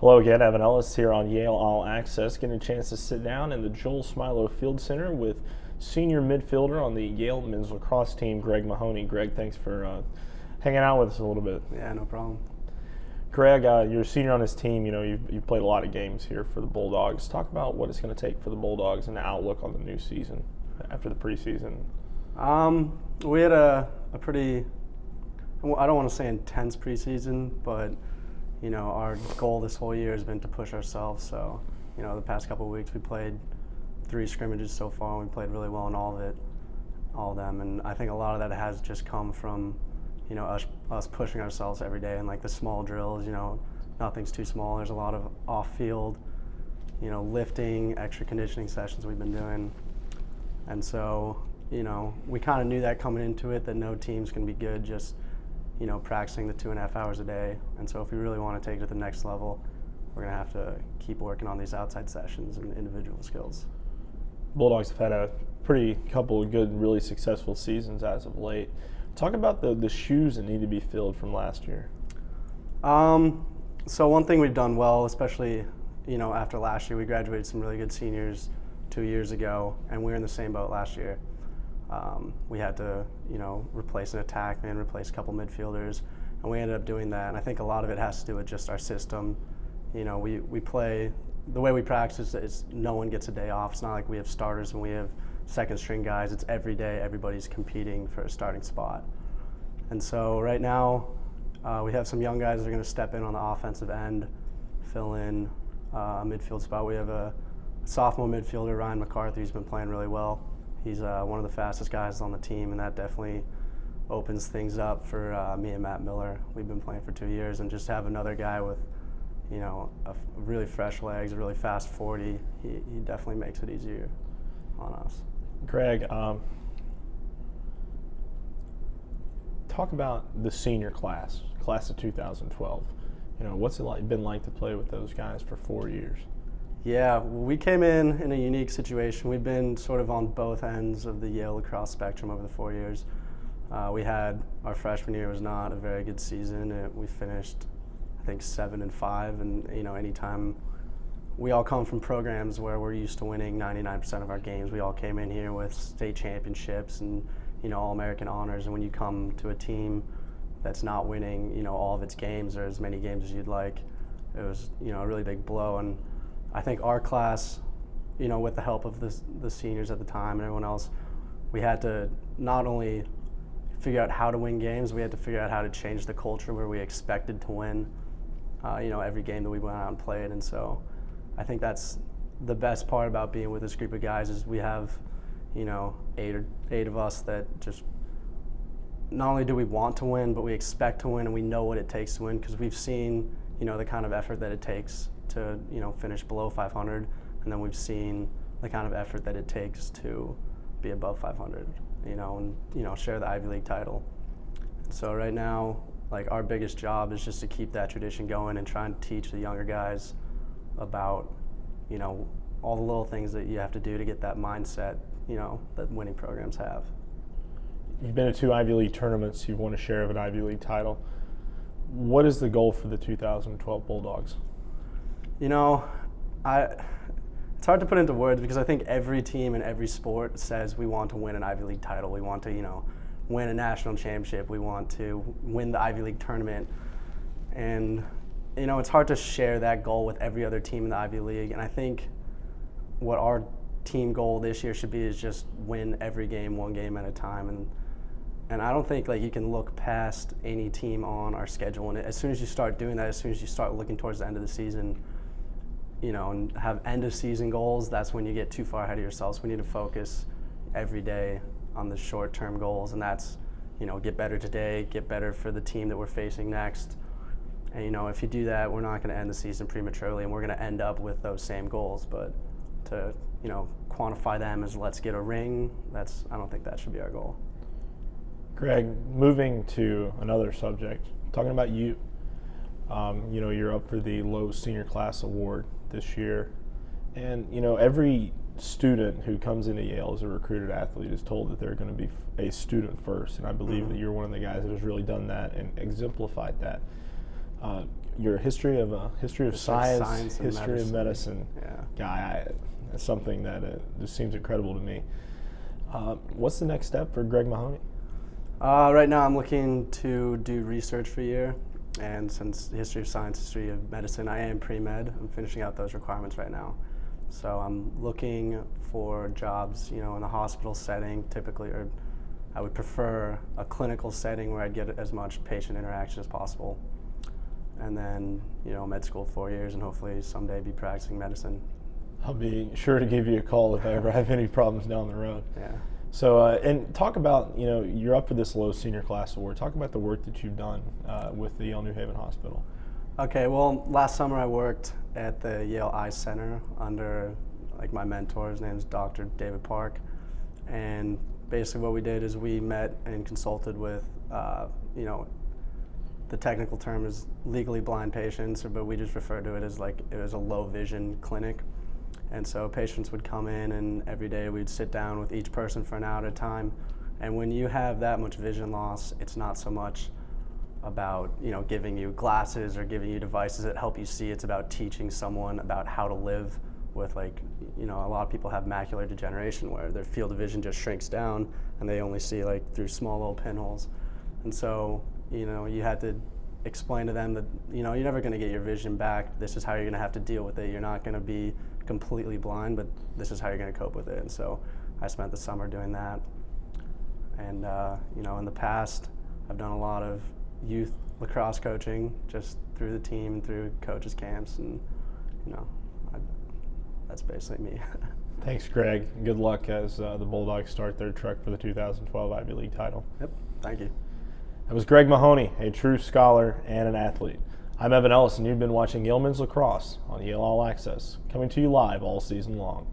Hello again, Evan Ellis here on Yale All-Access, getting a chance to sit down in the Joel Smilo Field Center with senior midfielder on the Yale men's lacrosse team, Greg Mahony. Greg, thanks for hanging out with us a little bit. Yeah, no problem. Greg, you're a senior on this team. You know, you've played a lot of games here for the Bulldogs. Talk about what it's going to take for the Bulldogs and the outlook on the new season after the preseason. We had a pretty, I don't want to say intense preseason, but you know, our goal this whole year has been to push ourselves. So, you know, the past couple of weeks we played 3 scrimmages so far, and we played really well in all of them. And I think a lot of that has just come from, you know, us pushing ourselves every day, and like the small drills. You know, nothing's too small. There's a lot of off-field, you know, lifting, extra conditioning sessions we've been doing. And so, you know, we kind of knew that coming into it, that no team's going to be good just, you know, practicing the 2.5 hours a day. And so if we really want to take it to the next level, we're going to have to keep working on these outside sessions and individual skills. Bulldogs have had a pretty couple of good, really successful seasons as of late. Talk about the shoes that need to be filled from last year. So one thing we've done well, especially, you know, after last year, we graduated some really good seniors 2 years ago, and we were in the same boat last year. We had to, you know, replace an attackman, replace a couple midfielders, and we ended up doing that. And I think a lot of it has to do with just our system. You know, we play, the way we practice is no one gets a day off. It's not like we have starters and we have second string guys. It's every day everybody's competing for a starting spot. And so right now we have some young guys that are going to step in on the offensive end, fill in a midfield spot. We have a sophomore midfielder, Ryan McCarthy, who's been playing really well. He's one of the fastest guys on the team, and that definitely opens things up for me and Matt Miller. We've been playing for 2 years, and just have another guy with, you know, really fresh legs, a really fast 40, he definitely makes it easier on us. Greg, talk about the senior class of 2012. You know, what's it been like to play with those guys for 4 years? Yeah, we came in a unique situation. We've been sort of on both ends of the Yale lacrosse spectrum over the 4 years. We had, our freshman year was not a very good season. We finished, I think, 7-5, and you know, anytime, we all come from programs where we're used to winning 99% of our games. We all came in here with state championships and, you know, All-American honors, and when you come to a team that's not winning, you know, all of its games or as many games as you'd like, it was, you know, a really big blow. And I think our class, you know, with the help of the seniors at the time and everyone else, we had to not only figure out how to win games, we had to figure out how to change the culture where we expected to win, you know, every game that we went out and played. And so I think that's the best part about being with this group of guys, is we have, you know, eight of us that just, not only do we want to win, but we expect to win, and we know what it takes to win, because we've seen, you know, the kind of effort that it takes to, you know, finish below 500, and then we've seen the kind of effort that it takes to be above 500, you know, and, you know, share the Ivy League title. So right now, like, our biggest job is just to keep that tradition going and try and teach the younger guys about, you know, all the little things that you have to do to get that mindset, you know, that winning programs have. You've been to 2 Ivy League tournaments. You've won a share of an Ivy League title. What is the goal for the 2012 Bulldogs? You know, it's hard to put into words, because I think every team in every sport says we want to win an Ivy League title. We want to, you know, win a national championship. We want to win the Ivy League tournament. And, you know, it's hard to share that goal with every other team in the Ivy League. And I think what our team goal this year should be is just win every game, one game at a time. And I don't think, like, you can look past any team on our schedule. And as soon as you start doing that, as soon as you start looking towards the end of the season, you know, and have end of season goals, that's when you get too far ahead of yourselves. We need to focus every day on the short-term goals, and that's, you know, get better today, get better for the team that we're facing next. And, you know, if you do that, we're not going to end the season prematurely, and we're going to end up with those same goals. But to, you know, quantify them as let's get a ring, I don't think that should be our goal. Greg, moving to another subject, talking about you. You know, you're up for the Low Senior Class Award this year. And, you know, every student who comes into Yale as a recruited athlete is told that they're going to be a student first. And I believe that you're one of the guys that has really done that and exemplified that. you're a history of science, and history of medicine Yeah. guy. It's something that just seems incredible to me. What's the next step for Greg Mahony? Right now I'm looking to do research for a year, and since history of science, history of medicine, I am pre-med. I'm finishing out those requirements right now. So I'm looking for jobs, in the hospital setting typically, or I would prefer a clinical setting where I'd get as much patient interaction as possible. And then, med school 4 years and hopefully someday be practicing medicine. I'll be sure to give you a call if I ever have any problems down the road. Yeah. So, and talk about, you're up for this low senior class award. Talk about the work that you've done with the Yale New Haven Hospital. Okay, well, last summer I worked at the Yale Eye Center under my mentor. His name's Dr. David Park. And basically what we did is we met and consulted with, the technical term is legally blind patients, but we just refer to it as it was a low vision clinic. And so patients would come in, and every day we'd sit down with each person for an hour at a time. And when you have that much vision loss, it's not so much about giving you glasses or giving you devices that help you see. It's about teaching someone about how to live with a lot of people have macular degeneration where their field of vision just shrinks down and they only see through small little pinholes. And so you had to explain to them that you're never going to get your vision back. This is how you're going to have to deal with it. You're not going to be completely blind, but this is how you're going to cope with it. And so I spent the summer doing that. And in the past I've done a lot of youth lacrosse coaching just through the team, through coaches camps, and that's basically me. Thanks, Greg. Good luck as the Bulldogs start their trek for the 2012 Ivy League title. Yep, thank you. That was Greg Mahony, a true scholar and an athlete. I'm Evan Ellis, and you've been watching Yale Men's Lacrosse on Yale All-Access, coming to you live all season long.